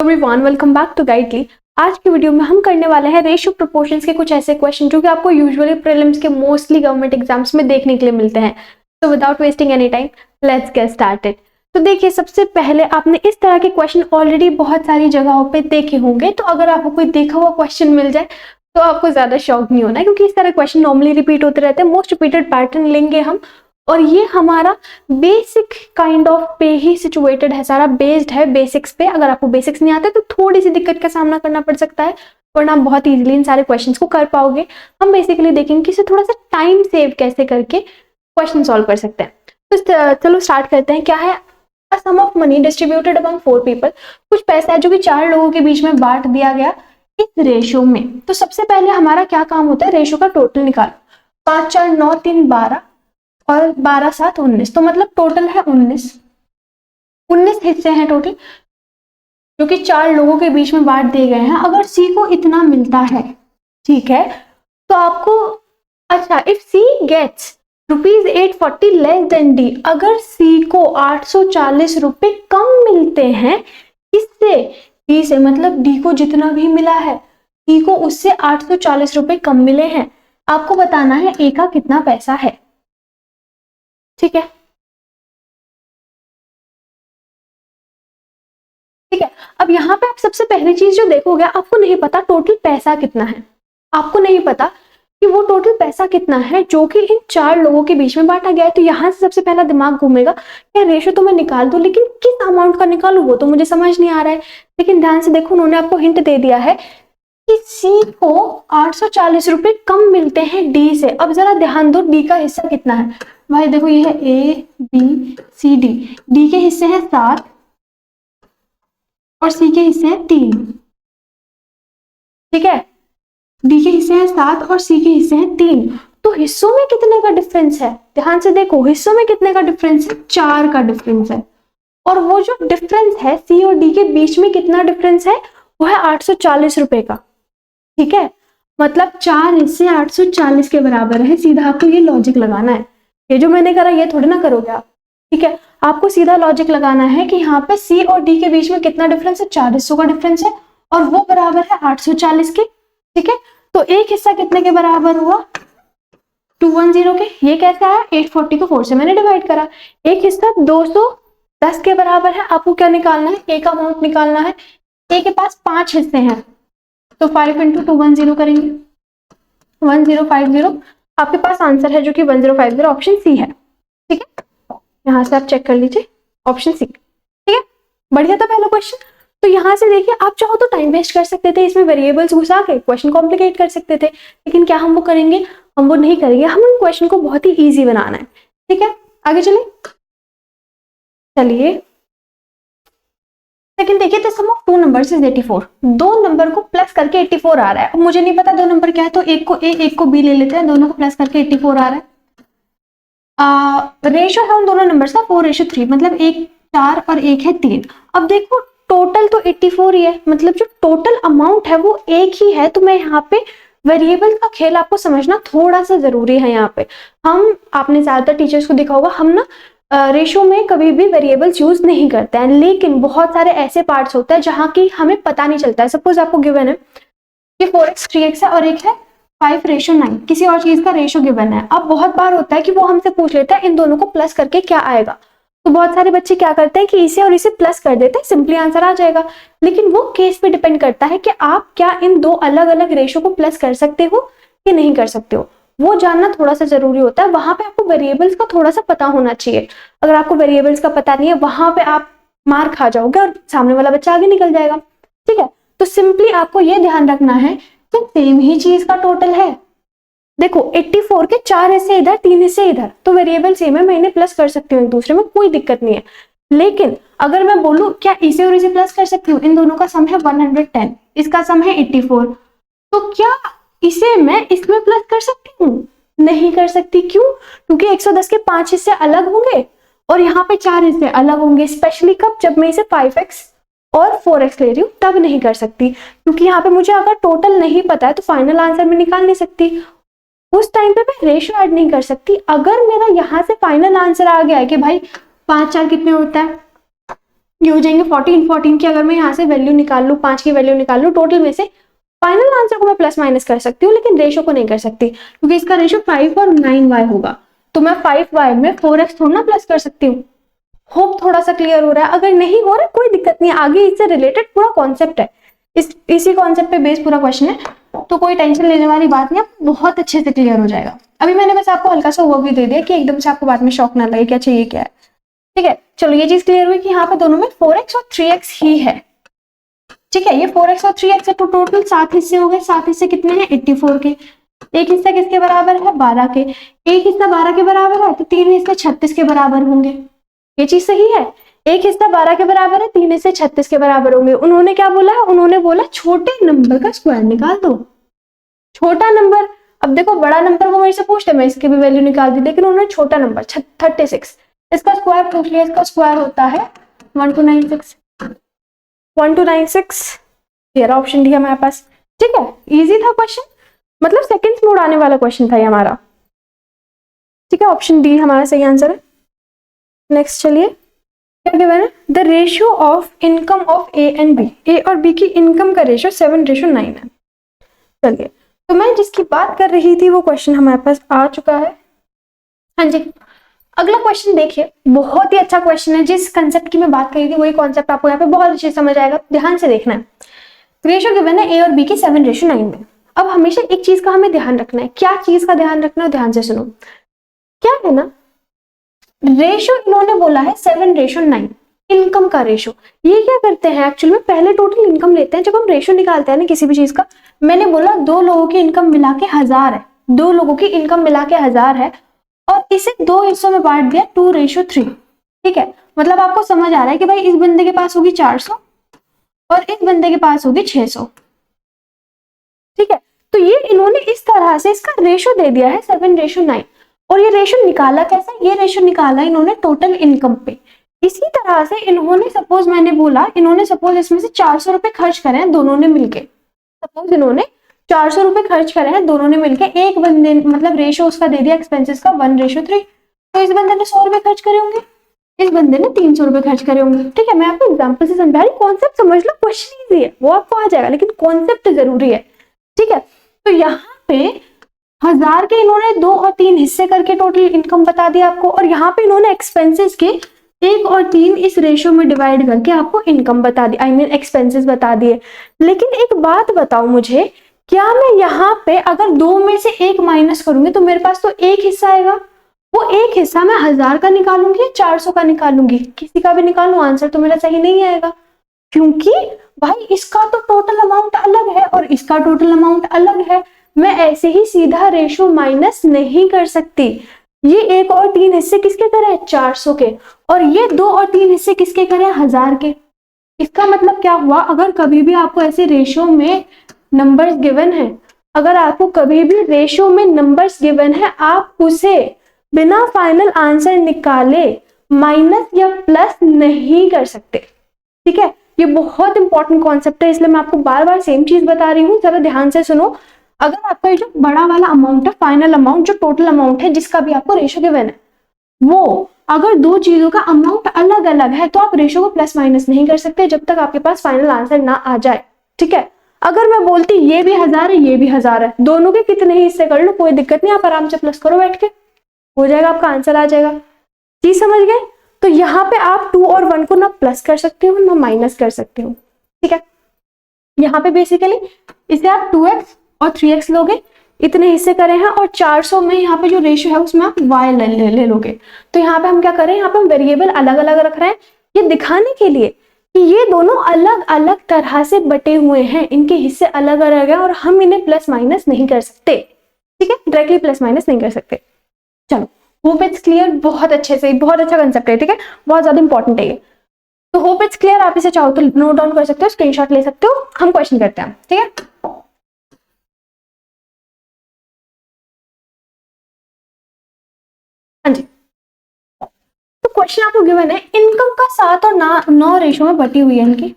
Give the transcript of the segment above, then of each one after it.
Everyone, welcome back to Guidely. आज की video में हम करने वाले हैं रेशियो प्रोपोर्शंस के कुछ ऐसे क्वेश्चन जो कि आपको यूजुअली प्रीलिम्स के मोस्टली गवर्नमेंट एग्जाम्स में देखने के लिए मिलते हैं। तो without wasting any time let's get started. तो देखिए, सबसे पहले आपने इस तरह के क्वेश्चन ऑलरेडी बहुत सारी जगहों पे देखे होंगे, तो अगर आपको कोई देखा हुआ क्वेश्चन मिल जाए तो आपको ज्यादा शॉक नहीं होना है, क्योंकि इस तरह क्वेश्चन नॉर्मली रिपीट होते रहते हैं। मोस्ट रिपीटेड पैटर्न लेंगे हम, और ये हमारा बेसिक काइंड ऑफ पे ही सिचुएटेड है, सारा बेस्ड है बेसिक्स पे। अगर आपको बेसिक्स नहीं आते तो थोड़ी सी दिक्कत का सामना करना पड़ सकता है, वरना आप बहुत इजीली इन सारे क्वेश्चंस को कर पाओगे। हम बेसिकली देखेंगे कि इसे थोड़ा सा टाइम सेव कैसे करके क्वेश्चन सॉल्व कर सकते हैं। तो चलो स्टार्ट करते हैं। क्या है? A sum of money distributed among 4 people. कुछ पैसा है जो कि 4 लोगों के बीच में बांट दिया गया इस रेशो में। तो सबसे पहले हमारा क्या काम होता है? रेशो का टोटल निकालो। 5 4 9 3 12 और 12 7 19, तो मतलब टोटल है 19 हिस्से हैं टोटल, जो कि 4 लोगों के बीच में बांट दिए गए हैं। अगर सी को इतना मिलता है, ठीक है, तो आपको अच्छा, if C gets ₹840 less than D, अगर सी को 840 रुपए कम मिलते हैं किससे? डी से। मतलब डी को जितना भी मिला है, सी को उससे 840 रुपए कम मिले हैं। आपको बताना है ए का कितना पैसा है, ठीक है? ठीक है, अब यहाँ पे आप सबसे पहली चीज जो देखोगे, आपको नहीं पता टोटल पैसा कितना है। आपको नहीं पता कि वो टोटल पैसा कितना है जो कि इन 4 लोगों के बीच में बांटा गया है। तो यहाँ से सबसे पहला दिमाग घूमेगा, क्या रेशो तो मैं निकाल दूं, लेकिन किस अमाउंट का निकालूं वो तो मुझे समझ नहीं आ रहा है। लेकिन ध्यान से देखो, उन्होंने आपको हिंट दे दिया है कि सी को 840 रुपए कम मिलते हैं डी से। अब जरा ध्यान दो, डी का हिस्सा कितना है भाई? देखो, ये है A B C D. D के हिस्से हैं 7 और सी के हिस्से हैं 3, ठीक है? डी के हिस्से हैं 7 और सी के हिस्से हैं 3। तो हिस्सों में कितने का डिफरेंस है? ध्यान से देखो, हिस्सों में कितने का डिफरेंस है? 4 का डिफरेंस है। और वो जो डिफरेंस है सी और डी के बीच में, कितना डिफरेंस है? वो है 840 रुपए का, ठीक है? मतलब 4 हिस्से 840 के बराबर है। सीधा आपको ये लॉजिक लगाना है। ये जो मैंने करा ये थोड़ी ना करोगे आप, ठीक है? आपको सीधा लॉजिक लगाना है कि यहाँ पे सी और डी के बीच में कितना डिफरेंस है? 4 हिस्सों का डिफरेंस है, और वो बराबर है 840 के, ठीक है? तो एक हिस्सा कितने के बराबर हुआ? 210 के। ये कैसा है? 840 को 4 से मैंने डिवाइड करा। एक हिस्सा 210 के बराबर है। आपको क्या निकालना है? ए का अमाउंट निकालना है। ए के पास 5 हिस्से हैं, तो 5 × 210 करेंगे, 1050। आपके पास आंसर है जो कि 1050, ऑप्शन सी है, ठीक है? यहाँ से आप चेक कर लीजिए, ऑप्शन सी, ठीक है? बढ़िया था पहला क्वेश्चन। तो यहाँ से देखिए, आप चाहो तो टाइम वेस्ट कर सकते थे, इसमें वेरिएबल्स घुसा के क्वेश्चन कॉम्प्लिकेट कर सकते थे, लेकिन क्या हम वो करेंगे? हम वो नहीं करेंगे। हम इन क्वेश्चन को बहुत ही ईजी बनाना है, ठीक है? आगे चलिए। लेकिन देखिए, the sum of 2 numbers is 84। 2 number को प्लस करके 84 आ रहा है। अब मुझे नहीं पता 2 नंबर क्या है, तो एक को ए एक को बी ले लेते हैं। दोनों को प्लस करके 84 आ रहा है। रेशो है उन दोनों नंबर्स का 4:3, मतलब एक 4 और एक है 3। अब देखो, टोटल तो 84 ही है, मतलब जो टोटल अमाउंट है वो एक ही है। तो मैं यहाँ पे वेरिएबल का खेल आपको समझना थोड़ा सा जरूरी है। यहाँ पे आपने ज्यादातर टीचर्स को देखा होगा, हम ना रेशो में कभी भी वेरिएबल्स यूज नहीं करते हैं, लेकिन बहुत सारे ऐसे पार्ट्स होते हैं जहाँ की हमें पता नहीं चलता है। सपोज आपको गिवन है कि 4x 3x है और एक है 5:9, किसी और चीज का रेशो गिवन है। अब बहुत बार होता है कि वो हमसे पूछ लेता है इन दोनों को प्लस करके क्या आएगा। तो बहुत सारे बच्चे क्या करते हैं कि इसे और इसे प्लस कर देते हैं, सिंपली आंसर आ जाएगा। लेकिन वो केस पे डिपेंड करता है कि आप क्या इन 2 अलग अलग रेशो को प्लस कर सकते हो कि नहीं कर सकते हो, वो जानना थोड़ा सा जरूरी होता है। वहां पे आपको वेरिएबल्स का थोड़ा सा पता होना चाहिए। अगर आपको वेरिएबल्स का पता नहीं है, वहां पे आप मार खा जाओगे और सामने वाला बच्चा आगे निकल जाएगा, ठीक है? तो सिंपली आपको ये ध्यान रखना है कि सेम ही चीज का टोटल है। देखो, 84 के 4 हिस्से इधर 3 हिस्से इधर, तो वेरिएबल सेम है, मैं इन्हें प्लस कर सकती हूँ एक दूसरे में, कोई दिक्कत नहीं है। लेकिन अगर मैं बोलूं क्या इसे और इसे प्लस कर सकती हूँ, इन दोनों का सम है 110, इसका सम है 84, तो क्या इसे मैं इसमें प्लस कर सकती हूँ? नहीं कर सकती। क्यों? क्योंकि 110 के 5 हिस्से अलग होंगे और यहाँ पे 4 हिस्से अलग होंगे। स्पेशली कब? जब मैं इसे 5x और 4x ले रही हूँ, तब नहीं कर सकती, क्योंकि यहाँ पे मुझे अगर टोटल नहीं पता है तो फाइनल आंसर में निकाल नहीं सकती। उस टाइम पे मैं रेशियो ऐड नहीं कर सकती। अगर मेरा यहाँ से फाइनल आंसर आ गया है कि भाई 5 4 कितने होता है? ये हो जाएंगे 14, 14 की अगर मैं यहाँ से वैल्यू निकाल लूँ, 5 की वैल्यू निकाल लूँ, टोटल में से फाइनल आंसर को मैं प्लस माइनस कर सकती हूँ, लेकिन रेशो को नहीं कर सकती, क्योंकि इसका रेशो 5 और 9y होगा। तो मैं 5y में 4x थोड़ा ना प्लस कर सकती हूँ। होप थोड़ा सा क्लियर हो रहा है। अगर नहीं हो रहा है कोई दिक्कत नहीं, आगे इससे रिलेटेड पूरा कॉन्सेप्ट है, इसी कॉन्सेप्ट पे बेस पूरा क्वेश्चन है, तो कोई टेंशन लेने वाली बात नहीं, बहुत अच्छे से क्लियर हो जाएगा। अभी मैंने बस आपको हल्का सा ओवरव्यू दे दिया कि एकदम से आपको बाद में शॉक ना लगे कि अच्छा ये क्या है। ठीक है, चलो ये चीज क्लियर हुई कि यहाँ पे दोनों में 4x और 3x ही है। ठीक है, ये 4x और 3x है, तो टोटल 7 हिस्से हो गए। 7 हिस्से कितने हैं? 84 के। एक हिस्सा किसके बराबर है? 12 के। एक हिस्सा 12 के बराबर है तो 3 हिस्से 36 के बराबर होंगे। ये चीज सही है, एक हिस्सा 12 के बराबर है, 3 हिस्से 36 के बराबर होंगे। उन्होंने क्या बोला है? उन्होंने बोला छोटे नंबर का स्क्वायर निकाल दो। छोटा नंबर, अब देखो बड़ा नंबर वो मेरे से पूछते, मैं इसकी भी वैल्यू निकाल दी, लेकिन उन्होंने छोटा नंबर 36 इसका स्क्वायर पूछ लिया। इसका स्क्वायर होता है 1296, 1296। ये ऑप्शन डी हमारे पास। ठीक है, इजी था क्वेश्चन, मतलब सेकंड्स में उड़ाने वाला क्वेश्चन था ये हमारा। ठीक है, ऑप्शन डी हमारा सही आंसर है। नेक्स्ट चलिए, क्या गिवन है? The ratio of income of A and B, A और बी की इनकम का रेशियो 7:9 है। चलिए, तो मैं जिसकी बात कर रही थी वो क्वेश्चन हमारे पास आ चुका है। हाँ जी, अगला क्वेश्चन देखिए, बहुत ही अच्छा क्वेश्चन है। जिस कंसेप्ट की मैं बात करी थी वही कॉन्सेप्ट आपको यहाँ पे बहुत अच्छे से समझ आएगा, ध्यान से देखना है। रेशियो गिवन है ए और बी की 7:9 में। अब हमेशा एक चीज का हमें ध्यान रखना है। क्या चीज का ध्यान रखना है? ध्यान से सुनो। क्या है ना, रेशियो इन्होंने बोला है 7:9, इनकम का रेशियो। ये क्या करते हैं एक्चुअल में? पहले टोटल इनकम लेते हैं। जब हम रेशियो निकालते हैं ना किसी भी चीज का, मैंने बोला 2 लोगों की इनकम मिला के 1000 है, 2 लोगों की इनकम मिला के 1000 है, और इसे 2 हिस्सों में बांट दिया 2:3। ठीक है, मतलब आपको समझ आ रहा है कि भाई इस बंदे के पास होगी 400 और इस बंदे के पास होगी 600। ठीक है, तो ये इन्होंने इस तरह से इसका रेशियो दे दिया है 7:9। और ये रेशियो निकाला कैसे? ये रेशियो निकाला इन्होंने टोटल इनकम पे। इसी तरह से इन्होंने सपोज, मैंने बोला इन्होंने सपोज इसमें से 400 रुपए खर्च करे हैं दोनों ने मिलके। सपोज इन्होंने 400 रुपए खर्च करे हैं दोनों ने मिलके, एक बंदे मतलब रेशियो उसका दे दिया एक्सपेंसेस का 1:3, तो इस बंदे ने 100 रुपए खर्च करे होंगे, इस बंदे ने 300 रुपए खर्च करे होंगे। ठीक है, मैं आपको एग्जाम्पल से समझा रही, कॉन्सेप्ट समझ लो, क्वेश्चन इजी है वो आपको आ जाएगा, लेकिन कॉन्सेप्ट जरूरी है। ठीक है, तो यहाँ पे 1000 के इन्होंने 2 और 3 हिस्से करके टोटल इनकम बता दिया आपको, और यहाँ पे इन्होंने एक्सपेंसेस के 1 और 3 इस रेशियो में डिवाइड करके आपको इनकम बता दी, आई मीन एक्सपेंसेस बता दिए। लेकिन एक बात बताओ मुझे, क्या मैं यहाँ पे अगर 2 में से 1 माइनस करूंगी तो मेरे पास तो एक हिस्सा आएगा, वो एक हिस्सा मैं 1000 का निकालूंगी या 400 का निकालूंगी? किसी का भी निकालू, आंसर तो मेरा सही नहीं आएगा, क्योंकि भाई इसका तो टोटल अमाउंट अलग है और इसका टोटल अमाउंट अलग है। मैं ऐसे ही सीधा रेशियो माइनस नहीं कर सकती। ये 1 और 3 हिस्से किसके करे? 400 के, और ये 2 और 3 हिस्से किसके करे? 1000 के। इसका मतलब क्या हुआ? अगर कभी भी आपको ऐसे रेशियो में नंबर्स गिवन है, अगर आपको कभी भी रेशियो में नंबर्स गिवन है, आप उसे बिना फाइनल आंसर निकाले माइनस या प्लस नहीं कर सकते। ठीक है, ये बहुत इंपॉर्टेंट कॉन्सेप्ट है, इसलिए मैं आपको बार बार सेम चीज बता रही हूँ, जरा ध्यान से सुनो। अगर आपका जो बड़ा वाला अमाउंट है, फाइनल अमाउंट जो टोटल अमाउंट है जिसका भी आपको रेशियो गिवन है, वो अगर 2 चीजों का अमाउंट अलग अलग है तो आप रेशियो को प्लस माइनस नहीं कर सकते जब तक आपके पास फाइनल आंसर ना आ जाए। ठीक है, अगर मैं बोलती ये भी 1000 है ये भी 1000 है, दोनों के कितने ही हिस्से कर लो कोई दिक्कत नहीं, आप आराम से प्लस करो बैठ के, हो जाएगा, आपका आंसर आ जाएगा। चीज समझ गए? तो यहाँ पे आप 2 और 1 को ना प्लस कर सकते हो ना माइनस कर सकते हो। ठीक है, यहाँ पे बेसिकली इसे आप 2x और 3x लोगे, इतने हिस्से करे हैं, और 400 में यहाँ पे जो रेशियो है उसमें आप y ले लोगे। तो यहाँ पे हम क्या कर रहे हैं? यहाँ पे हम वेरिएबल अलग अलग रख रहे हैं, ये दिखाने के लिए कि ये दोनों अलग अलग तरह से बटे हुए हैं, इनके हिस्से अलग अलग हैं और हम इन्हें प्लस माइनस नहीं कर सकते। ठीक है, डायरेक्टली प्लस माइनस नहीं कर सकते। चलो, होप इट्स क्लियर। बहुत अच्छे से, बहुत अच्छा कंसेप्ट है। ठीक है, बहुत ज्यादा इंपॉर्टेंट है ये, तो होप इट्स क्लियर। आप इसे चाहो तो नोट डाउन कर सकते हो, स्क्रीनशॉट ले सकते हो। हम क्वेश्चन करते हैं। ठीक है, हाँ जी, तो क्वेश्चन आपको गिवन है, इनकम का 7 और 9 रेशियो में बटी हुई है इनकी।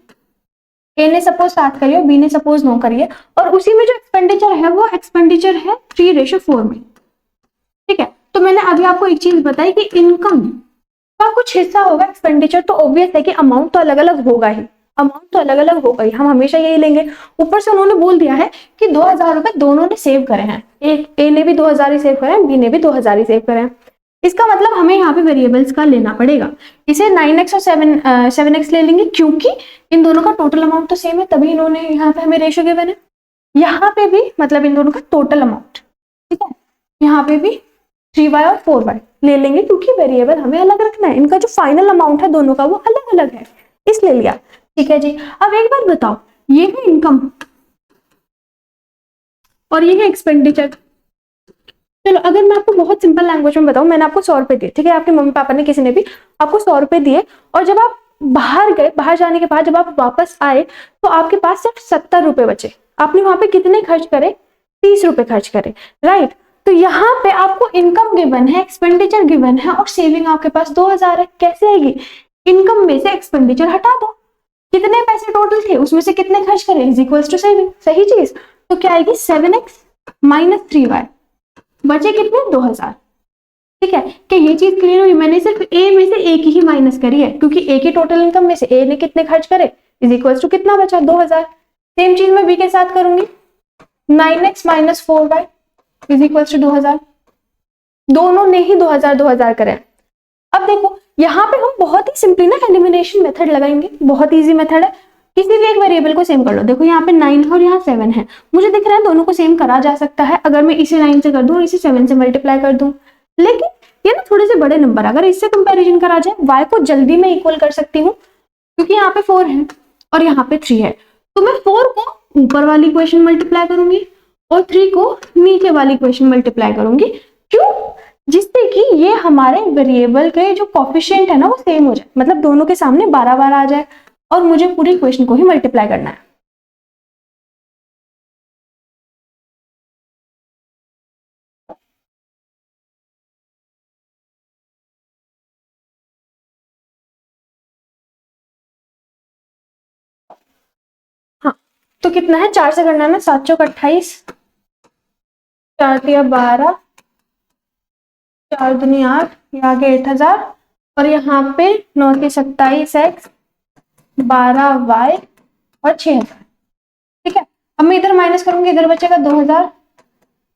ए ने सपोज 7 करिए, बी ने सपोज 9 करिए, और उसी में जो एक्सपेंडिचर है वो एक्सपेंडिचर है 3:4 में। ठीक है, तो मैंने अभी आपको एक चीज बताई कि इनकम का कुछ हिस्सा होगा एक्सपेंडिचर, तो ऑब्वियस है कि अमाउंट तो अलग अलग होगा ही, अमाउंट तो अलग अलग होगा ही, हम हमेशा यही लेंगे। ऊपर से उन्होंने बोल दिया है कि 2000 रुपए दोनों ने सेव करे हैं, एक ए ने भी 2000 ही सेव करे हैं, बी ने भी 2000 ही सेव करे हैं। इसका मतलब हमें यहाँ पे वेरिएबल्स का लेना पड़ेगा। इसे 9x और 7x ले लेंगे, क्योंकि इन दोनों का टोटल अमाउंट तो सेम है, तभी इन्होंने यहाँ पे हमें रेशियो गिवन है। यहाँ पे भी मतलब इन दोनों का टोटल अमाउंट, ठीक है, यहाँ पे भी 3y और 4y ले लेंगे, क्योंकि वेरिएबल हमें अलग रखना है, इनका जो फाइनल अमाउंट है दोनों का वो अलग अलग है, इसलिए लिया। ठीक है जी। अब एक बात बताओ, ये है इनकम और ये है एक्सपेंडिचर। चलो अगर मैं आपको बहुत सिंपल लैंग्वेज में बताऊं, मैंने आपको 100 रुपए दिए, ठीक है, आपके मम्मी पापा ने किसी ने भी आपको 100 रुपए दिए, और जब आप बाहर गए, बाहर जाने के बाद जब आप वापस आए तो आपके पास सिर्फ 70 रुपए बचे। आपने वहां पे कितने खर्च करे? 30 रुपए खर्च करे, राइट। तो यहाँ पे आपको इनकम गिवन है, एक्सपेंडिचर गिवन है, और सेविंग आपके पास 2000 है। कैसे आएगी? इनकम में से एक्सपेंडिचर हटा दो, कितने पैसे टोटल थे उसमें से कितने खर्च करें इज इक्वल्स टू सेविंग, सही चीज। तो क्या आएगी? 7x माइनस 3y, बचे कितने? 2000। ठीक है, कि ये चीज क्लियर हुई? मैंने सिर्फ ए में से एक ही माइनस करी है, क्योंकि ए की टोटल इनकम में से ए ने कितने खर्च करे इज इक्वल्स टू कितना बचा? 2000। सेम चीज मैं बी के साथ करूंगी, 9x minus 4y is equals to 2000। दोनों ने ही 2000 करे। अब देखो यहाँ पे हम बहुत ही सिंपली ना एलिमिनेशन मेथड लगाएंगे, बहुत इजी मेथड है। किसी भी एक वेरिएबल को सेम कर लो। देखो यहाँ पे 9 है और यहाँ 7 है, मुझे दिख रहा है दोनों को सेम करा जा सकता है, अगर मैं इसे 9 से कर दूं, इसे 7 से मल्टीप्लाई कर दूं। लेकिन ये ना थोड़े से बड़े नंबर, अगर इससे कंपैरिजन करा जाए, y को जल्दी में इक्वल कर सकती हूँ, क्योंकि यहाँ पे 4 है और यहाँ पे 3 है, तो मैं 4 को ऊपर वाली इक्वेशन मल्टीप्लाई करूंगी और 3 को नीचे वाली इक्वेशन मल्टीप्लाई करूंगी। क्यों? जिससे कि ये हमारे वेरिएबल के जो कोफिशिएंट है ना वो सेम हो जाए, मतलब दोनों के सामने 12 बार आ जाए, और मुझे पूरी इक्वेशन को ही मल्टीप्लाई करना है। हाँ, तो कितना है? 4 से करना है ना, 7 चौक 28, 4 तिया 12, 4 दूनी 8, ये आगे 8000, और यहाँ पे 9 की 27x, 12y और 6000। ठीक है, अब मैं इधर माइनस करूंगी, इधर बचेगा 2000,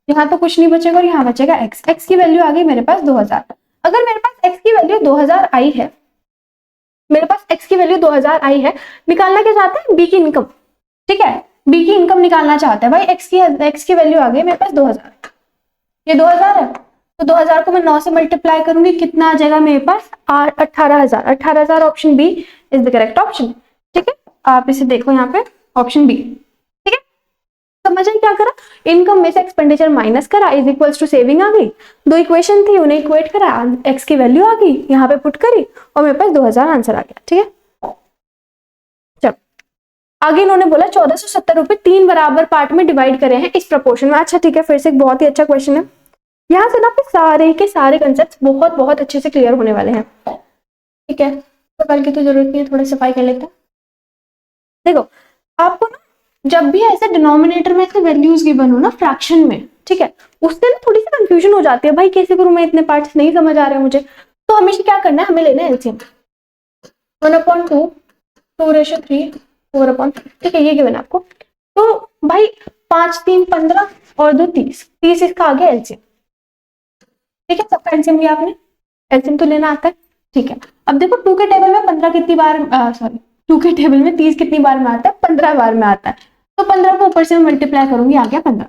यहाँ तो कुछ नहीं बचेगा, और यहाँ बचेगा x की वैल्यू आ गई मेरे पास 2000। अगर मेरे पास x की वैल्यू 2000 आई है, मेरे पास x की वैल्यू 2000 आई है, निकालना क्या चाहते हैं? b की इनकम। ठीक है, b की इनकम निकालना चाहते हैं भाई। x की वैल्यू आ गई मेरे पास 2000, ये 2000 है, तो 2000 को मैं 9 से मल्टीप्लाई करूंगी, कितना आ जाएगा मेरे पास? 18000। 18000 option B is the correct option. ठीक है, आप इसे देखो यहाँ पे ऑप्शन बी। ठीक है, समझ आई क्या करा? इनकम में से एक्सपेंडिचर माइनस करा, इज इक्वल्स टू सेविंग आ गई। दो इक्वेशन थी, उन्हें इक्वेट करा, एक्स की वैल्यू आ गई, यहाँ पे पुट करी, और मेरे पास 2000 आंसर आ गया। ठीक है, चलो आगे इन्होंने बोला 1470 रुपए 3 बराबर पार्ट में डिवाइड करे हैं इस प्रपोर्शन में। अच्छा ठीक है, फिर से एक बहुत ही अच्छा क्वेश्चन है। यहाँ से ना आपके सारे के सारे कंसेप्ट बहुत बहुत अच्छे से क्लियर होने वाले हैं। ठीक है, तो कल की तो जरूरत नहीं है, थोड़ी सफाई कर लेते हैं। देखो आपको ना जब भी ऐसे डिनोमिनेटर में ऐसे वैल्यूज गिवन हो ना फ्रैक्शन में, ठीक है, उससे ना थोड़ी सी कंफ्यूजन हो जाती है, भाई कैसे करूं मैं, इतने पार्ट्स नहीं समझ आ रहे हैं मुझे। तो हमेशा क्या करना है, हमें लेना है एलसीएम। 1/2, 2:3, 4/3। ठीक है, ये गिवन है आपको। तो भाई 5 3 15 और 2 30, 30 इसका आ गया एलसीएम। ठीक है, सबका एलसीएम लिया आपने, एलसीएम तो लेना आता है। ठीक है, अब देखो 2 के टेबल में 15 कितनी बार, सॉरी 2 के टेबल में 30 कितनी बार में आता है? 15 बार में आता है। तो 15 को ऊपर से मल्टीप्लाई करूंगी, आ गया 15।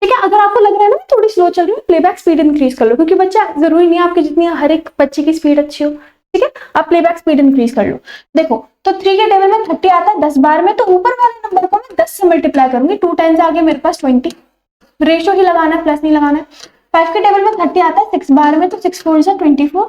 ठीक है, अगर आपको लग रहा है ना थोड़ी स्लो चल रही है, प्लेबैक स्पीड इंक्रीज कर लो, क्योंकि बच्चा जरूरी नहीं है आपकी जितनी हर एक बच्चे की स्पीड अच्छी हो। ठीक है, आप प्लेबैक स्पीड इंक्रीज कर लो। देखो तो 3 के टेबल में 30 आता है 10 बार में, तो ऊपर वाले नंबर को मैं 10 से मल्टीप्लाई करूंगी, 2 टाइम्स आ गया मेरे पास 20। रेशियो ही लगाना है, प्लस नहीं लगाना है। 5 के टेबल में 30 आता है 6 बार में, तो 6 4 जा 24,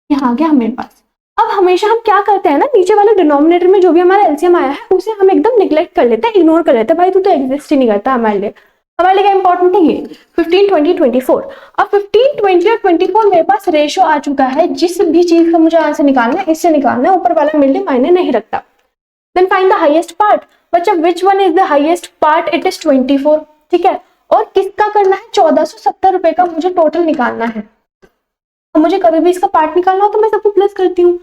यहाँ आ गया मेरे पास। अब हमेशा हम क्या करते हैं ना, नीचे वाले डिनोमिनेटर में जो भी हमारा एलसीएम आया है उसे हम एकदम निग्लेक्ट कर लेते हैं, इग्नोर कर लेते हैं, भाई तू तो एग्जिस्ट ही नहीं करता हमारे लिए। हमारे लिए क्या इंपॉर्टेंट है? ये 15 20 24। अब 15 20 और 24 मेरे पास रेशियो आ चुका है, जिस भी चीज का मुझे आंसर निकालना है इससे निकालना है, ऊपर वाला मेरे लिए मायने नहीं रखता। Then find the highest part. बच्चा which one is the highest part? It is 24। ठीक है, और किसका करना है? 1470 रुपए का मुझे टोटल निकालना है। तो मुझे कभी भी इसका पार्ट निकालना हो तो मैं सबको प्लस करती हूँ,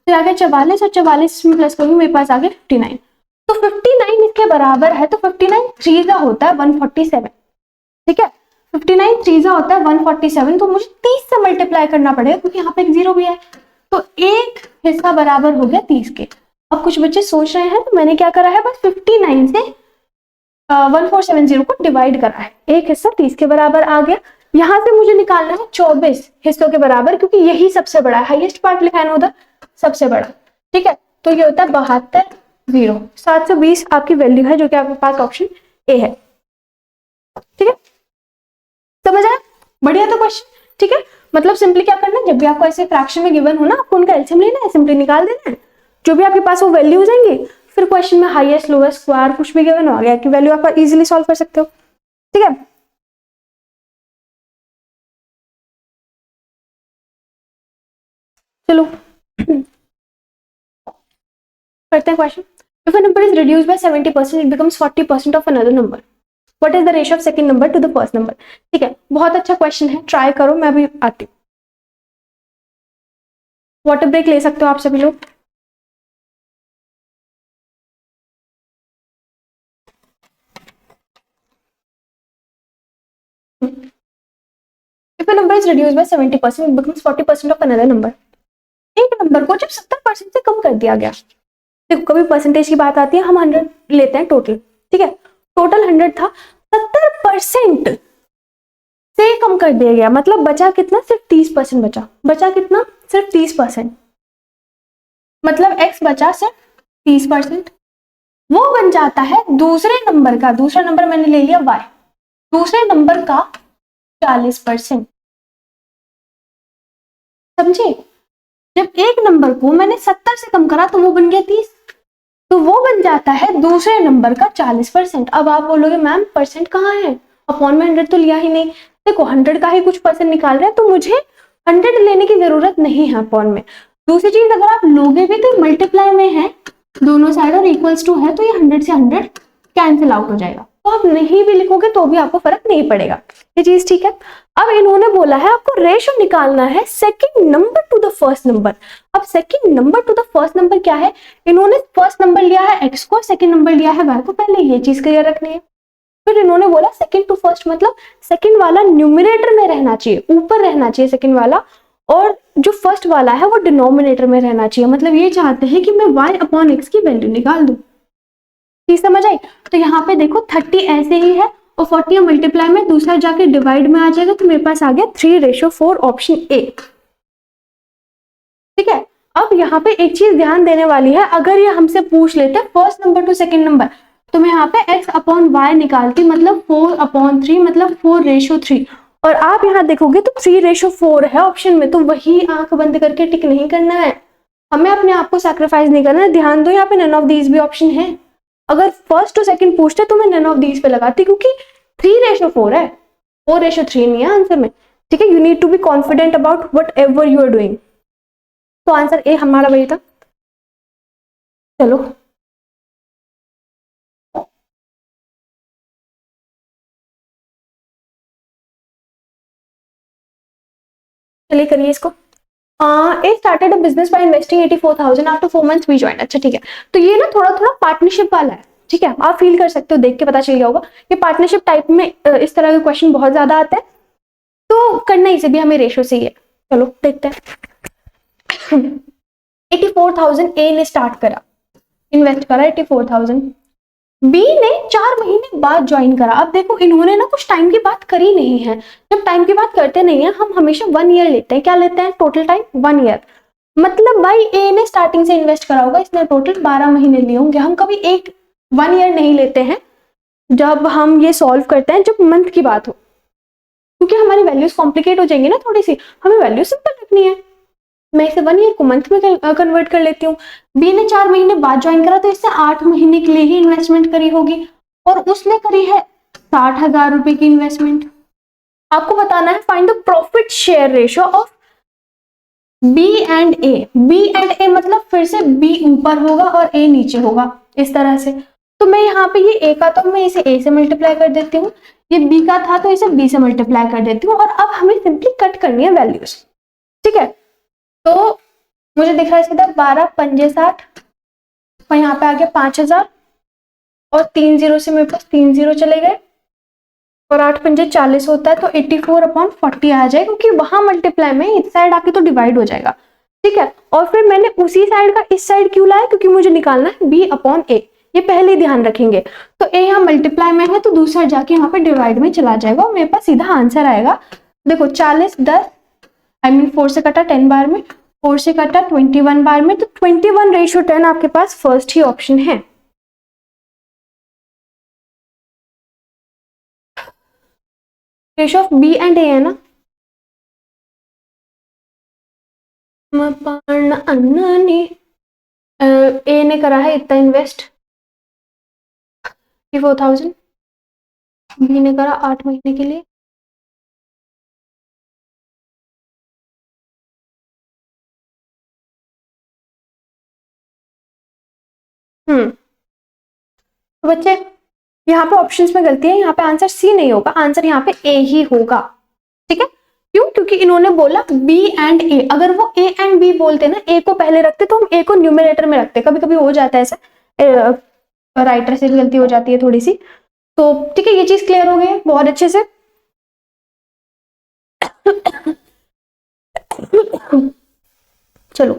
फिर आ गया 44 और 44 में प्लस करूंगी, मेरे पास आ गया 59। तो 59 इसके बराबर है, तो 59 3 होता है 147, ठीक है, 59 3 होता है 147, तो मुझे 30 से मल्टीप्लाई करना पड़ेगा क्योंकि यहाँ पे एक जीरो भी है, तो एक हिस्सा बराबर हो गया 30 के। अब कुछ बच्चे सोच रहे हैं तो मैंने क्या करा है, बस 59 से 1470 को डिवाइड करा है, एक हिस्सा 30 के बराबर आ गया। यहाँ से मुझे निकालना है 24 हिस्सों के बराबर, क्योंकि यही सबसे बड़ा है, हाईएस्ट पार्ट लिखा है ना उधर, सबसे बड़ा, ठीक है, तो ये होता है 72 720 आपकी वैल्यू है, जो कि आपके पास ऑप्शन ए है, ठीक है, समझ आया, बढ़िया तो क्वेश्चन, ठीक है। मतलब सिंपली क्या करना है, जब भी आपको ऐसे फ्रैक्शन में गिवन हो ना, आपको उनका एलसीएम लेना है, सिंपली निकाल देना है, जो भी आपके पास वो वैल्यूज आएंगे, फिर क्वेश्चन में हाईएस्ट लोएस्ट स्क्वायर कुछ भी गिवन हो गया कि वैल्यू आप इजीली सॉल्व कर सकते हो, ठीक है। चलो करते हैं question. If a number is reduced by 70% it becomes 40% of another number, what is the ratio of second number to the first number. ठीक है, बहुत अच्छा क्वेश्चन है, ट्राई करो, मैं अभी आती हूँ। वाटर ब्रेक ले सकते हो आप सभी लोग। If a number is reduced by 70%, it becomes 40% of another number. एक नंबर को जब 70% से कम कर दिया गया, देखो कभी परसेंटेज की बात आती है, हम 100 लेते हैं टोटल, ठीक है, टोटल 100 था, 70% से कम कर दिया गया, मतलब बचा कितना, सिर्फ 30% बचा, बचा कितना, सिर्फ 30%, मतलब x बचा सिर्फ 30%, वो बन जाता है दूसरे नंबर का, दूसरा नंबर मैंने ले लिया y, दूसरे नंबर का 40%, समझे। जब एक नंबर को मैंने 70 से कम करा तो वो बन गया 30, तो वो बन जाता है दूसरे नंबर का 40%। अब आप बोलोगे मैम परसेंट कहाँ है, अपॉन में 100 तो लिया ही नहीं, देखो 100 का ही कुछ परसेंट निकाल रहे हैं, तो मुझे 100 लेने की जरूरत नहीं है अपॉन में। दूसरी चीज, अगर आप लोगे भी तो मल्टीप्लाई में है दोनों साइड और इक्वल्स टू है, तो ये 100 से 100 कैंसिल आउट हो जाएगा, तो आप नहीं भी लिखोगे तो भी आपको फर्क नहीं पड़ेगा, ये चीज ठीक है। अब इन्होंने बोला है आपको रेशियो निकालना है second number to the first number. अब second number to the first number क्या है, इन्होंने फर्स्ट नंबर लिया है x को, सेकंड नंबर लिया है y को, पहले ये चीज क्लियर रखनी है। फिर इन्होंने बोला सेकंड टू फर्स्ट, मतलब सेकंड वाला न्यूमरेटर में रहना चाहिए, ऊपर रहना चाहिए सेकंड वाला, और जो फर्स्ट वाला है वो डिनोमिनेटर में रहना चाहिए, मतलब ये चाहते हैं कि मैं y अपॉन x की वैल्यू निकाल दूं, चीज समझ आई। तो यहाँ पे देखो 30 ऐसे ही है और 40 मल्टीप्लाई में दूसरा जाके डिवाइड में आ जाएगा, तो मेरे पास आ गया 3:4 ऑप्शन ए, ठीक है। अब यहाँ पे एक चीज ध्यान देने वाली है, अगर ये हमसे पूछ लेते first number two second number, तो मैं यहाँ पे x अपॉन y निकालती, मतलब 4/3, मतलब 4:3, और आप यहाँ देखोगे तो 3:4 है ऑप्शन में, तो वही आंख बंद करके टिक नहीं करना है, हमें अपने आप को सैक्रिफाइस नहीं करना है। ध्यान दो, यहाँ पे नन ऑफ दीज भी ऑप्शन है, अगर फर्स्ट टू सेकंड पूछते तो मैं नन ऑफ दीज पे लगाती, क्योंकि 3:4 है, 4:3 नहीं है आंसर में, ठीक है। You need to be confident about whatever you are doing, तो आंसर ए हमारा वही था। चलो चलिए करिए इसको। A started a business by investing 84,000 after 4 months we joined. अच्छा ठीक है, तो ये ना थोड़ा थोड़ा पार्टनरशिप वाला है, ठीक है, आप फील कर सकते हो, देख के पता चल गया होगा, ये पार्टनरशिप टाइप में इस तरह के क्वेश्चन बहुत ज्यादा आते हैं, तो करना इसे भी हमें रेशो से ही है। चलो देखते हैं। 84,000 ए ने स्टार्ट करा, इन्वेस्ट करा 84,000, बी ने 4 महीने बाद ज्वाइन करा। अब देखो इन्होंने ना कुछ टाइम की बात करी नहीं है, जब टाइम की बात करते नहीं है हम हमेशा 1 ईयर लेते हैं, क्या लेते हैं, टोटल टाइम 1 ईयर, मतलब भाई ए ने स्टार्टिंग से इन्वेस्ट करा होगा, इसने टोटल 12 महीने लिए होंगे, हम कभी 1 ईयर नहीं लेते हैं जब हम ये सॉल्व करते हैं, जब मंथ की बात हो, क्योंकि हमारी वैल्यूज कॉम्प्लिकेट हो जाएंगी ना थोड़ी सी, हमें वैल्यू सिंपल रखनी है। मैं इसे 1 ईयर को मंथ में कन्वर्ट कर लेती हूँ। बी ने 4 महीने बाद ज्वाइन करा, तो इससे 8 महीने के लिए ही इन्वेस्टमेंट करी होगी, और उसने करी है 60,000 रुपए की इन्वेस्टमेंट। आपको बताना है find the profit share ratio of B and A. B and A मतलब फिर से बी ऊपर होगा और ए नीचे होगा, इस तरह से। तो मैं यहाँ पे ये ए का, तो मैं इसे ए से मल्टीप्लाई कर देती हूँ, ये बी का था तो इसे बी से मल्टीप्लाई कर देती हूँ, और अब हमें सिंपली कट करनी है वैल्यूज, ठीक है, तो मुझे दिख रहा है सीधा 12 पंजे 60, और यहाँ पे आ गया 5000, और 3 जीरो से मेरे पास 3 जीरो चले गए, और 8 पंजे 40 होता है, तो 84/40 आ जाएगा, क्योंकि वहां मल्टीप्लाई में इस साइड आके तो डिवाइड हो जाएगा। ठीक है, और फिर मैंने उसी साइड का इस साइड क्यों लाया, क्योंकि मुझे निकालना है b/a, ये पहले ही ध्यान रखेंगे। तो a यहाँ मल्टीप्लाई में है तो दूसरा जाके यहाँ पे डिवाइड में चला जाएगा, और मेरे पास सीधा आंसर आएगा। देखो 40 10 4 से कटा 10 बार में, 4 से कटा 21 बार में, तो 21:10 आपके पास फर्स्ट ही ऑप्शन है। रेशियो ऑफ बी एंड ए है ना, ए ने करा है इतना इन्वेस्ट 4000, बी ने करा 8 महीने के लिए, तो बच्चे यहाँ पे ऑप्शंस में गलती है, यहाँ पे आंसर सी नहीं होगा, आंसर यहाँ पे ए ही होगा। ठीक है, क्यों, क्योंकि इन्होंने बोला बी एंड ए, अगर वो ए एंड बी बोलते ना, ए को पहले रखते तो हम ए को न्यूमरेटर में रखते, कभी कभी हो जाता है ऐसा, राइटर से भी गलती हो जाती है थोड़ी सी। तो ठीक है, ये चीज क्लियर हो गई है बहुत अच्छे से। चलो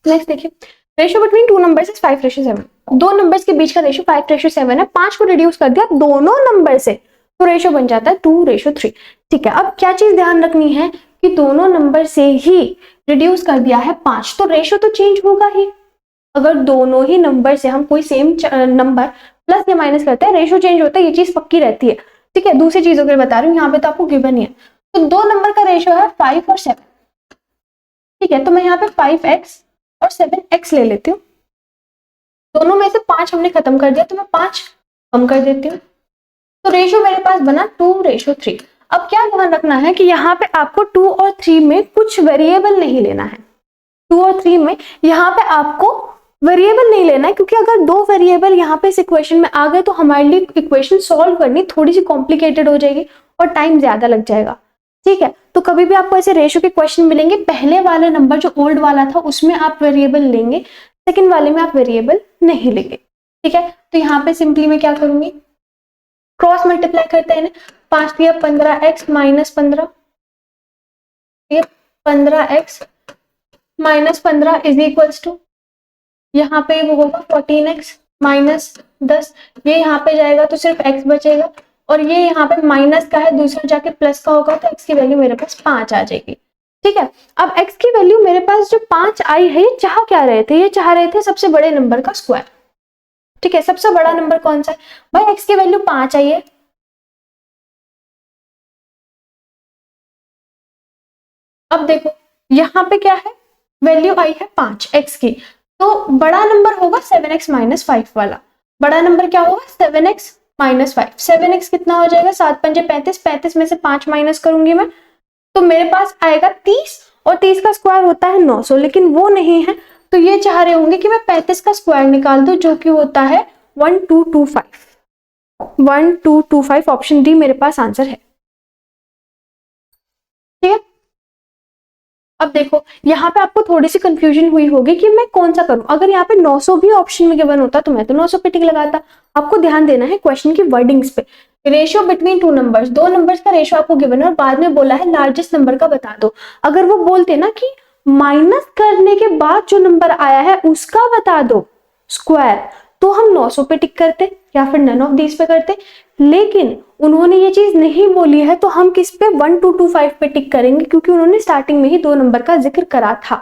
नेक्स्ट देखिए, ratio between two numbers is 5:7। दो नंबर्स के बीच का रेशियो 5:7 है, 5 को रिड्यूस कर दिया दोनों नंबर से, तो रेशियो बन जाता है 2:3। ठीक है, अब क्या चीज ध्यान रखनी है कि दोनों नंबर से ही रिड्यूस कर दिया है 5, तो रेशियो तो चेंज होगा ही। अगर दोनों ही नंबर से हम कोई सेम नंबर प्लस या माइनस करते हैं, रेशियो चेंज होता है, ये चीज पक्की रहती है। ठीक है, दूसरी चीजों के लिए बता रही हूँ, यहाँ पे तो आपको गिवन ही है। तो दो नंबर का रेशियो है 5 और 7। ठीक है, तो मैं यहाँ पे 5x और 7x ले लेती हूँ, दोनों में से 5 हमने खत्म कर दिया, तो मैं 5 कम कर देती हूँ, तो रेशियो मेरे पास बना 2:3। अब क्या ध्यान रखना है कि यहाँ पे आपको 2 और 3 में कुछ वेरिएबल नहीं लेना है। 2 और 3 में यहाँ पे आपको वेरिएबल नहीं लेना है, क्योंकि अगर दो वेरिएबल यहाँ पे इस इक्वेशन में आ गए तो हमारे लिए इक्वेशन सॉल्व करनी थोड़ी सी कॉम्प्लिकेटेड हो जाएगी और टाइम ज्यादा लग जाएगा। ठीक है, तो कभी भी आपको ऐसे रेशियो के क्वेश्चन मिलेंगे, पहले वाले नंबर जो ओल्ड वाला था उसमें आप वेरिएबल लेंगे, सेकंड वाले में आप वेरिएबल नहीं लेंगे। ठीक है, तो यहाँ पे सिंपली मैं क्या करूंगी, क्रॉस मल्टीप्लाई करते हैं, 5 दिया 15x minus 15, 15x minus 15 is equals to, यहाँ पे वो होगा 14x माइनस 10, ये यहाँ पे जाएगा तो सिर्फ x बचेगा, और ये यहाँ पे माइनस का है, दूसरा जाके प्लस का होगा, तो x की वैल्यू मेरे पास 5 आ जाएगी। ठीक है, अब x की वैल्यू मेरे पास जो 5 आई है, ये चाह क्या रहे थे, ये चाह रहे थे सबसे बड़े नंबर का स्क्वायर। ठीक है, सबसे बड़ा नंबर कौन सा है भाई, x की वैल्यू 5 आई है। अब देखो यहाँ पे क्या है, वैल्यू आई है 5 x की, तो बड़ा नंबर होगा 7x माइनस 5 वाला। बड़ा नंबर क्या होगा 7x माइनस 5। 7x कितना हो जाएगा, 7 पंजे 35, 35 में से 5 माइनस करूंगी मैं, तो मेरे पास आएगा 30, और 30 का स्क्वायर होता है 900, लेकिन वो नहीं है, तो ये चाह रहे होंगे कि मैं 35 का स्क्वायर निकाल दूं, जो कि होता है 1225। 1225 ऑप्शन डी मेरे पास आंसर है। ठीक है, अब देखो यहाँ पे आपको थोड़ी सी कंफ्यूजन हुई होगी कि मैं कौन सा करूं। अगर यहाँ पे 900 भी ऑप्शन में गिवन होता तो मैं तो 900 पे टिक लगाता। आपको ध्यान देना है क्वेश्चन की वर्डिंग्स पे। रेशियो बिटवीन टू नंबर्स, दो नंबर्स का रेशियो आपको गिवन है और बाद में बोला है लार्जेस्ट नंबर का बता दो। अगर वो बोलते ना कि माइनस करने के बाद जो नंबर आया है उसका बता दो स्क्वायर, तो हम 900 पे टिक करते या फिर नन ऑफ दीज पे करते, लेकिन उन्होंने ये चीज नहीं बोली है, तो हम किस पे 1225 पे टिक करेंगे, क्योंकि उन्होंने स्टार्टिंग में ही दो नंबर का जिक्र करा था।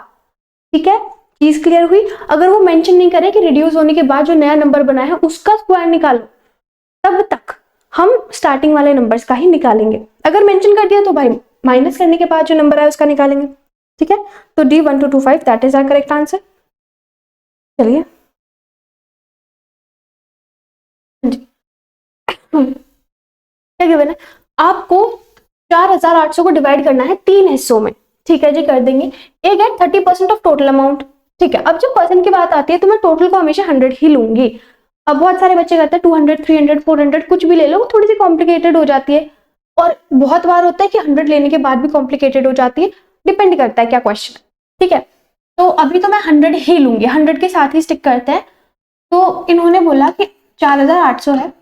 ठीक है, चीज क्लियर हुई। अगर वो मेंशन नहीं करे कि रिड्यूस होने के बाद जो नया नंबर बना है उसका स्क्वायर निकालो, तब तक हम स्टार्टिंग वाले नंबर्स का ही निकालेंगे। अगर मेंशन कर दिया तो भाई माइनस करने के बाद जो नंबर आया उसका निकालेंगे। ठीक है, तो D 1225 that is our correct answer. चलिए क्या गिवन है, आपको 4800 को डिवाइड करना है 3 हिस्सों में। ठीक है जी, कर देंगे। ए गेट 30% ऑफ टोटल अमाउंट। ठीक है, अब जब परसेंट की बात आती है तो मैं टोटल को हमेशा 100 ही लूंगी। अब बहुत सारे बच्चे करते हैं 200, 300, 400 कुछ भी ले लो, थोड़ी सी कॉम्प्लिकेटेड हो जाती है। और बहुत बार होता है कि 100 लेने के बाद भी कॉम्प्लिकेटेड हो जाती है, डिपेंड करता है क्या क्वेश्चन। ठीक है, तो अभी तो मैं 100 ही लूंगी, 100 के साथ ही स्टिक करते हैं। तो इन्होंने बोला कि 4800 है,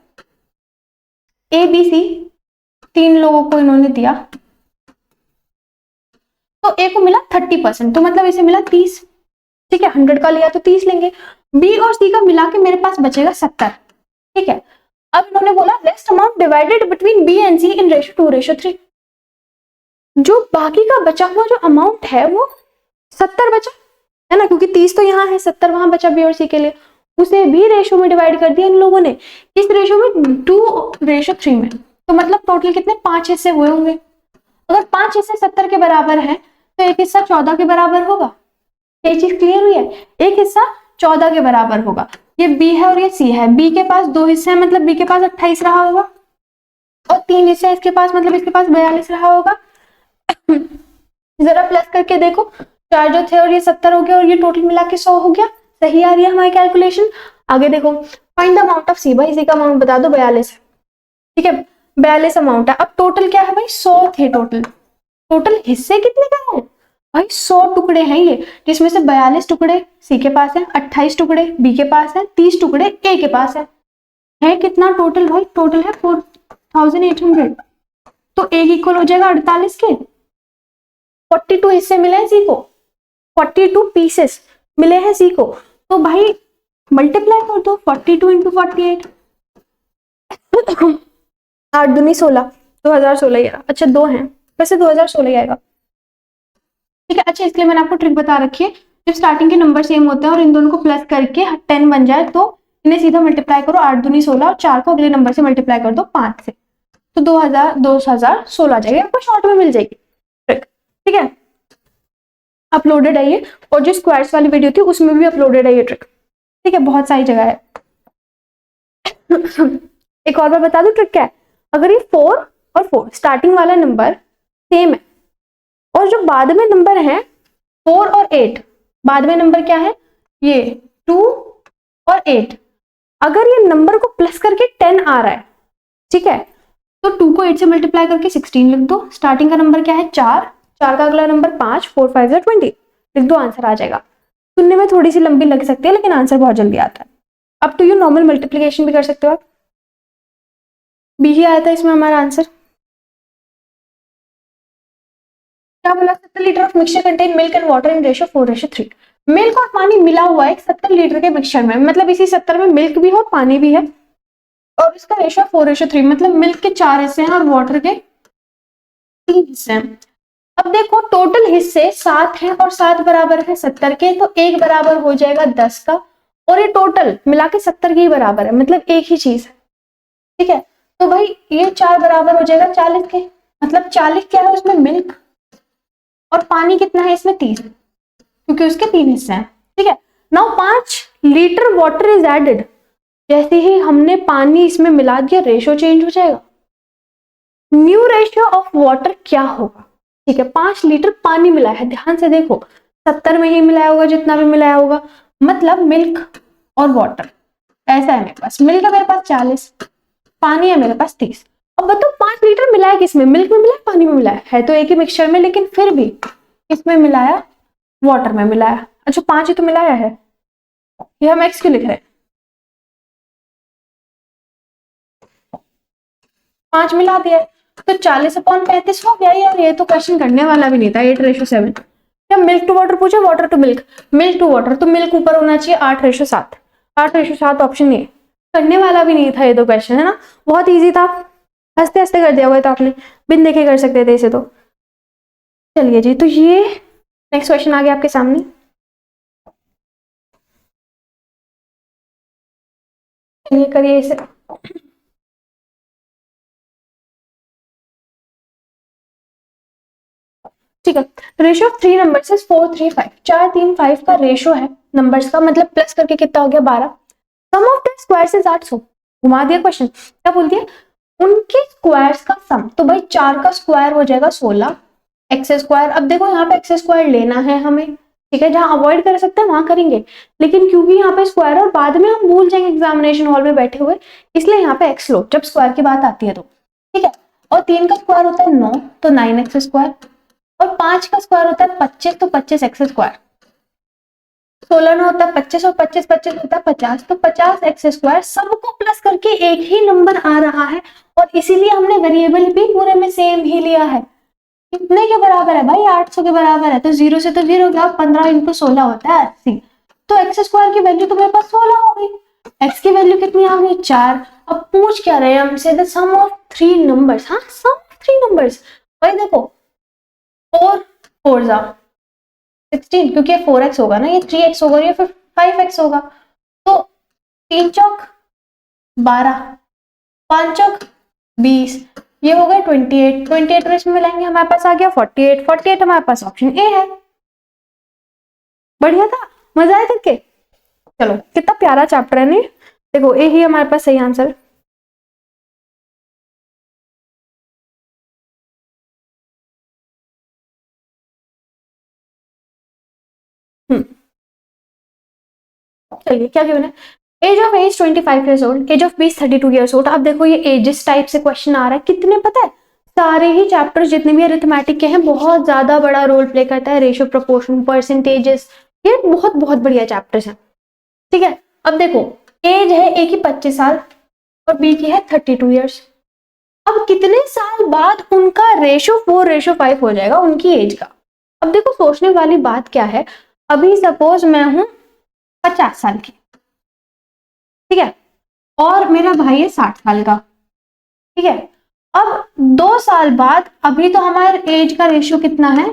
ए बी सी 3 लोगों को इन्होंने दिया, तो ए को मिला 30%, तो मतलब इसे मिला 30। ठीक है, 100 का लिया तो 30 लेंगे। बी और सी का मिला के मेरे पास बचेगा 70। ठीक है, अब इन्होंने बोला rest amount divided between B and C in ratio 2:3। जो बाकी का बचा हुआ जो अमाउंट है वो 70 बचा है ना, क्योंकि 30 तो यहाँ है, 70 वहां बचा बी और सी के लिए, उसे भी रेशियो में डिवाइड कर दिया इन लोगों ने, किस रेशियो में, 2:3 में। तो मतलब टोटल कितने 5 हिस्से हुए होंगे। अगर 5 हिस्से 70 के बराबर है तो एक हिस्सा 14 के बराबर होगा। ये चीज क्लियर हुई है, एक हिस्सा 14 के बराबर होगा। ये बी है और ये सी है, बी के पास 2 हिस्से हैं, मतलब बी के पास 28 रहा होगा, और 3 हिस्से इसके पास, मतलब इसके पास 42 रहा होगा। जरा प्लस करके देखो, 4 जो थे और ये 70 हो गया, और ये टोटल मिला के 100 हो गया। सही आ रही है हमारी कैलकुलेशन। आगे देखो, फाइंड द अमाउंट ऑफ सी, भाई सी का अमाउंट बता दो, 42। ठीक है, 42 अमाउंट है। अब टोटल क्या है भाई, 100 थे टोटल। टोटल हिस्से कितने का है भाई, 100 टुकड़े हैं ये, जिसमें से 42 टुकड़े सी के पास है, 28 टुकड़े बी के पास है, 30 टुकड़े ए के पास है कितना टोटल भाई, टोटल है 4800। तो ए इक्वल हो जाएगा 48 के। 42 हिस्से मिले हैं सी को, 42 पीसेस मिले हैं सी को, तो भाई मल्टीप्लाई कर दो, 42 इंटू 48, 8 दूनी 16, 2016 ही आएगा। अच्छा 2 हैं, वैसे 2016 ही आएगा। ठीक है, अच्छा इसके लिए मैंने आपको ट्रिक बता रखी है, जब स्टार्टिंग के नंबर सेम होते हैं और इन दोनों को प्लस करके 10 बन जाए तो इन्हें सीधा मल्टीप्लाई करो, 8 दूनी 16, और 4 को अगले नंबर से मल्टीप्लाई कर दो 5 से, तो 2016 आ जाएगी, आपको शॉर्ट में मिल जाएगी ट्रिक। ठीक है, अपलोडेड है ये, और जो स्क्वायर्स वाली वीडियो थी उसमें भी अपलोडेड है ये ट्रिक। ठीक है, बहुत सारी जगह है। एक और बार बता दूं ट्रिक क्या है, अगर ये 4 और 4 स्टार्टिंग वाला नंबर सेम है, और जो बाद में नंबर है 4 और 8, बाद में नंबर क्या है, ये 2 और 8, अगर ये नंबर को प्लस करके 10 आ रहा है, ठीक है, तो 2 को 8 से मल्टीप्लाई करके 16 लिख दो। स्टार्टिंग का नंबर क्या है 4, 4 का अगला नंबर 5, 4 5 20 लिख दो, आंसर आ जाएगा। सुनने में थोड़ी सी लंबी लग सकती है लेकिन आंसर बहुत जल्दी आता है। अब तो ये नॉर्मल मल्टीप्लीकेशन भी कर सकते हो आप, बी ही आया था इसमें हमारा आंसर। क्या बोला, 70 litre of mixture contain milk and water in ratio 4:3। Milk और पानी मिला हुआ है 70 लीटर के मिक्सचर में, मतलब इसी 70 में मिल्क भी है पानी भी है, और इसका रेशियो 4:3, मतलब मिल्क के 4 हिस्से हैं और वाटर के 3 हिस्से हैं। अब देखो टोटल हिस्से 7 हैं और 7 बराबर है 70 के, तो 1 बराबर हो जाएगा 10 का, और ये टोटल मिला के 70 के ही बराबर है, मतलब एक ही चीज है। ठीक है, तो भाई ये 4 बराबर हो जाएगा 40 के, मतलब 40 क्या है उसमें मिल्क, और पानी कितना है इसमें 30, क्योंकि उसके 3 हिस्से हैं। ठीक है, now 5 litre water is added, जैसे ही हमने पानी इसमें मिला दिया रेशियो चेंज हो जाएगा। न्यू रेशियो ऑफ वाटर क्या होगा, ठीक है, 5 लीटर पानी मिला है, ध्यान से देखो 70 में ही मिलाया होगा जितना भी मिलाया होगा, मतलब मिल्क और वाटर ऐसा है मेरे पास, मिल्क है मेरे पास 40, पानी है मेरे पास 30। अब बताओ 5 लीटर मिलाया किसमें, मिल्क में मिलाया पानी में मिलाया है, तो एक ही मिक्सचर में, लेकिन फिर भी इसमें मिलाया वाटर में मिलाया। अच्छा 5 ही तो मिलाया है, ये हम एक्स क्यों लिख रहे हैं, 5 मिला दिया, तो 40/35 हो गया। यार ये तो क्वेश्चन करने वाला भी नहीं था, 8:7। क्या मिल्क टू वाटर पूछा, water to milk, milk to water, तो मिल्क ऊपर होना चाहिए 8:7, 8:7 ऑप्शन नहीं, करने वाला भी नहीं था ये तो क्वेश्चन, है ना, बहुत ईजी था, हंसते हंसते कर दिया हुआ था आपने, बिन देखे कर सकते थे इसे तो। चलिए जी, तो ये नेक्स्ट क्वेश्चन आ गया आपके सामने। चलिए करिए इसे। ठीक है, रेशियो ऑफ 3 नंबर्स इज 435, 4 3 5 का रेशियो है नंबर्स का, मतलब प्लस करके कितना हो गया 12। सम ऑफ द स्क्वायर्स इज 800, घुमा दिया क्वेश्चन, क्या बोल दिया, उनके स्क्वायर्स का सम, तो भाई 4 का स्क्वायर हो जाएगा 16 एक्स स्क्वायर। अब देखो यहाँ पे एक्स स्क्वायर लेना है हमें, ठीक है, जहां अवॉइड कर सकते हैं वहां करेंगे, लेकिन क्योंकि यहाँ पे स्क्वायर और बाद में हम भूल जाएंगे एग्जामिनेशन हॉल में बैठे हुए, इसलिए यहाँ पे एक्स लो जब स्क्वायर की बात आती है तो। ठीक है, और 3 का स्क्वायर होता है 9 तो 9x स्क्वायर, और 5 का स्क्वायर होता है 25 तो 25x स्क्वायर, 16 में होता है 25 और 25 25 होता है 50 तो 50x स्क्वायर। सबको प्लस करके एक ही नंबर आ रहा है और इसीलिए हमने वेरिएबल भी पूरे में सेम ही लिया है। कितने के बराबर है भाई? 800 के बराबर है, तो 0 से तो 0 गया, 15 इंटू 16 होता है 80, तो एक्स स्क्वायर की वैल्यू तो मेरे पास 16 हो गई। एक्स की वैल्यू कितनी आ गई? 4। अब पूछ क्या रहे हैं हमसे? The sum of 3 numbers. हाँ, सम ऑफ 3 नंबर्स। भाई देखो 4 4 जा 16, क्योंकि ये 4x होगा ना, ये 3x होगा, ये फिर 5x होगा, तो 3 चौक 12, 5 चौक 20, ये हो गया 28, 28 में इसमें मिलाएंगे हमारे पास आ गया 48, 48 हमारे पास ऑप्शन ए है। बढ़िया था, मजा आया करके। चलो कितना प्यारा चैप्टर है नहीं, देखो ए ही हमारे पास सही आंसर। चलिए क्या गिवन है? Age of A 25 years old, age of B is 32 years old. अब देखो ये एजेस टाइप से क्वेश्चन आ रहा है, कितने पता है? सारे ही चैप्टर्स जितने भी अरिथमेटिक के हैं बहुत ज्यादा बड़ा रोल प्ले करता है, रेशियो, प्रोपोर्शन, परसेंटेजेस, ये बहुत बहुत बढ़िया चैप्टर्स हैं। ठीक है, अब देखो एज है ए की 25 साल और बी की है 32 ईयर्स। अब कितने साल बाद उनका रेशो 4:5 हो जाएगा उनकी एज का? अब देखो सोचने वाली बात क्या है, अभी सपोज मैं हूं 50 साल की, ठीक है, और मेरा भाई है 60 साल का, ठीक है। अब 2 साल बाद, अभी तो हमारे एज का रेशियो कितना है?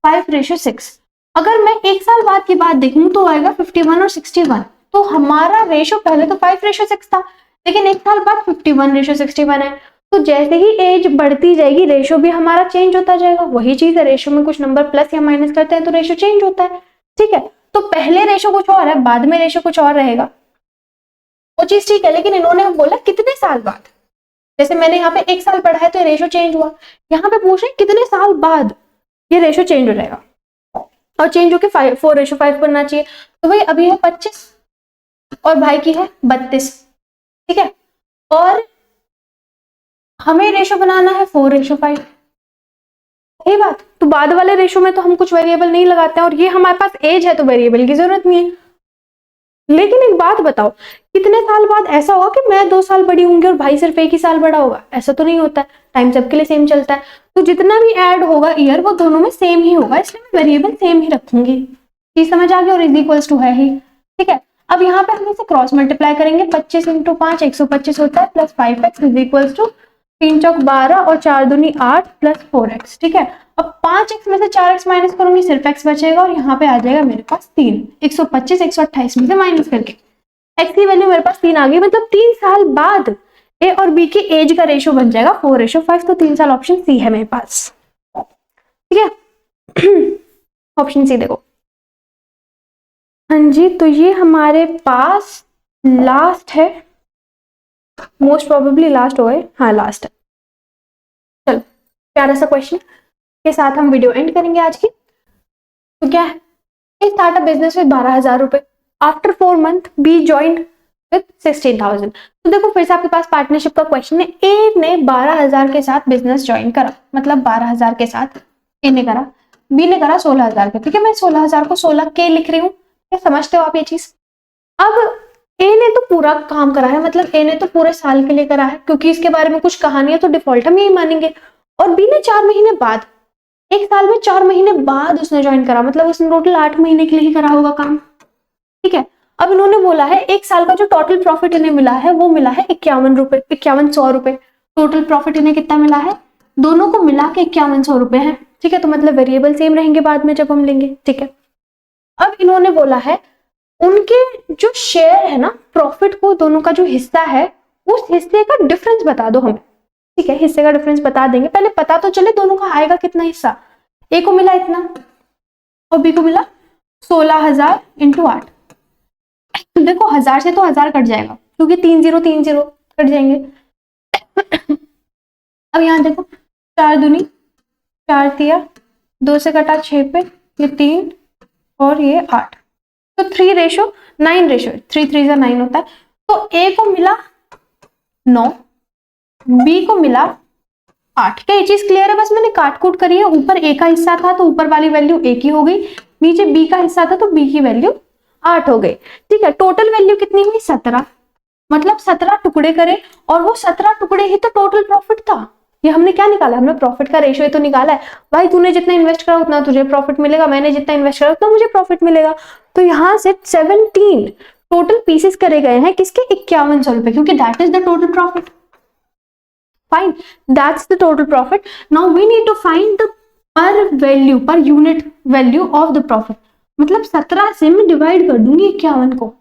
5:6। अगर मैं 1 साल बाद की बात देखूं तो आएगा 51 और 61। तो हमारा रेशियो पहले तो 5:6 था, लेकिन 1 साल बाद 51:61 है। तो जैसे ही एज बढ़ती जाएगी रेशियो भी हमारा चेंज होता जाएगा। वही चीज है, रेशियो में कुछ नंबर प्लस या माइनस करते हैं तो रेशियो चेंज होता है। ठीक है, तो पहले रेशियो कुछ और है, बाद में रेशियो कुछ और रहेगा, वो चीज ठीक है। लेकिन इन्होंने बोला कितने साल बाद, जैसे मैंने यहाँ पे 1 साल पढ़ा है तो ये रेशियो चेंज हुआ, यहाँ पे पूछ रहे कितने साल बाद ये रेशियो चेंज हो जाएगा, और चेंज होकर 4:5 बनना चाहिए। तो भाई अभी है 25 और भाई की है 32, ठीक है, और हमें रेशियो बनाना है 4:5। सही बात, तो बाद वाले रेशियो में तो हम कुछ वेरिएबल नहीं लगाते हैं, और ये हमारे पास एज है तो वेरिएबल की जरूरत नहीं है। लेकिन एक बात बताओ, कितने साल बाद ऐसा होगा कि मैं 2 साल बड़ी होंगी और भाई सिर्फ 1 ही साल बड़ा होगा? ऐसा तो नहीं होता है, टाइम सबके लिए सेम चलता है। तो जितना भी ऐड होगा ईयर वो दोनों में सेम ही होगा, इसलिए मैं वेरिएबल सेम ही रखूंगी। चीज समझ आ गई, और इज इक्वल्स टू है ही। ठीक है, अब यहाँ पे हम इसे क्रॉस मल्टीप्लाई करेंगे, 25 × 5 125 होता है, plus 5x is equals to 3 चौक 12 और 4 दूनी 8 प्लस 4x। ठीक है, अब 5x में से 4x माइनस करूंगी, सिर्फ x बचेगा, और यहाँ पे आ जाएगा मेरे पास 3। 125 128 में से माइनस करके x की वैल्यू मेरे पास 3 आ गई, मतलब 3 साल बाद a और b की एज का रेशियो बन जाएगा 4:5। तो 3 साल ऑप्शन सी है मेरे पास। ठीक है, ऑप्शन सी देखो। हाँ जी, तो ये हमारे पास लास्ट है, मोस्ट प्रोबेबली लास्ट होगा, हाँ लास्ट है। चलो प्यारा सा क्वेश्चन के साथ हम वीडियो एंड करेंगे आज की। तो क्या है, स्टार्ट अ बिजनेस विद 12,000 रुपए, after 4 month be joint with 16,000। तो देखो फिर से आपके पास पार्टनरशिप का क्वेश्चन है। ए ने 12,000 के साथ बिजनेस ज्वाइन करा, मतलब 12,000 के साथ ए ने करा, बी ने करा 16,000 का। ठीक है, मैं 16,000 को 16 के लिख रही हूँ, क्या समझते हो आप ये चीज? अब ए ने तो पूरा काम करा है, मतलब ए ने तो पूरे साल के लिए करा है, क्योंकि इसके बारे में कुछ कहानी है तो डिफॉल्ट हम यही मानेंगे। और बी ने 4 महीने बाद, 1 साल में 4 महीने बाद उसने ज्वाइन करा, मतलब उसने टोटल 8 महीने के लिए ही करा होगा काम। ठीक है, अब इन्होंने बोला है 1 साल का जो टोटल प्रॉफिट इन्हें मिला है वो मिला है 51 रुपए। टोटल प्रॉफिट इन्हें कितना मिला है? दोनों को मिला के 5100 रुपए है। ठीक है, तो मतलब वेरिएबल सेम रहेंगे बाद में जब हम लेंगे। ठीक है, अब इन्होंने बोला है उनके जो शेयर है ना प्रॉफिट को, दोनों का जो हिस्सा है उस हिस्से का डिफरेंस बता दो हमें। ठीक है, हिस्से का डिफरेंस बता देंगे, पहले पता तो चले दोनों का आएगा कितना हिस्सा। ए को मिला इतना और बी को मिला 16,000 × 8। देखो 1000 से तो 1000 कट जाएगा, क्योंकि 3 0 3 0 कट जाएंगे। अब यहाँ देखो 4 दूनी 4 तिया, 2 से कटा 6 पे, ये 3 और ये 8, तो 3:9 3 3 9 होता है। तो ए को मिला 9, बी को मिला 8। क्या ये चीज क्लियर है? बस मैंने काट कूट करी है, ऊपर ए का हिस्सा था तो ऊपर वाली वैल्यू ए की हो गई, नीचे बी का हिस्सा था तो बी की वैल्यू 8 हो गई। ठीक है, टोटल वैल्यू कितनी हुई? 17। मतलब 17 टुकड़े करे और वो 17 टुकड़े ही तो टोटल प्रॉफिट था। ये हमने क्या निकाला? हमने प्रॉफिट का रेशियो तो निकाला है। भाई तूने जितना इन्वेस्ट करा उतना तुझे प्रॉफिट मिलेगा, मैंने जितना इन्वेस्ट करा उतना मुझे प्रॉफिट मिलेगा। तो यहाँ से 17 टोटल पीसेस करे गए हैं किसके? 5100 रुपए, क्योंकि that is the total profit. Fine, that's the total profit. Now we need to find the per value, per unit value of the profit. मतलब 17 से मैं डिवाइड कर दूंगी 51 को,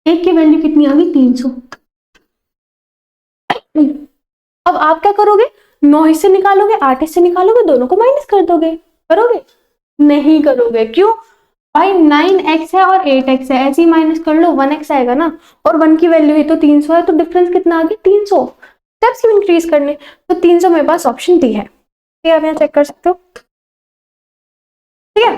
एक की वैल्यू कितनी आ गई? 300। अब आप क्या करोगे? 9 हिस्से निकालोगे, 8 हिस्से निकालोगे, दोनों को माइनस कर दोगे। करोगे? नहीं करोगे। क्यों? भाई 9x है और 8x है, ऐसे ही माइनस कर लो, 1x आएगा ना, और 1 की वैल्यू ही तो 300 है, तो डिफरेंस कितना आ गया? 300। स्टेप्स क्यों इंक्रीज करने? तो 300 मेरे पास ऑप्शन डी है। ठीक है, आप यहाँ चेक कर सकते हो। ठीक है,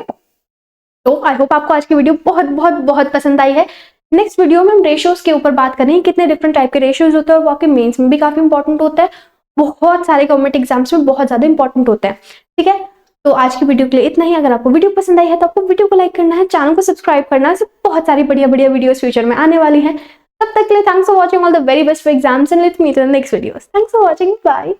तो आई होप आपको आज की वीडियो बहुत बहुत बहुत पसंद आई है। नेक्स्ट वीडियो में हम रेशियोज के ऊपर बात करेंगे, कितने डिफरेंट टाइप के रेशियोज होते हैं और वो आपके मेंस में भी काफी इंपॉर्टेंट होता है, बहुत सारे गवर्नमेंट एग्जाम्स में बहुत ज्यादा इंपॉर्टेंट होते हैं। ठीक है, तो आज की वीडियो के लिए इतना ही। अगर आपको वीडियो पसंद आई है तो आपको वीडियो को लाइक करना है, चैनल को सब्सक्राइब करना है, बहुत सारी बढ़िया बढ़िया वीडियोस फ्यूचर में आने वाली हैं। तब तक के लिए thanks for watching, all the very best for exams and let's meet in the next videos. Thanks for watching, bye.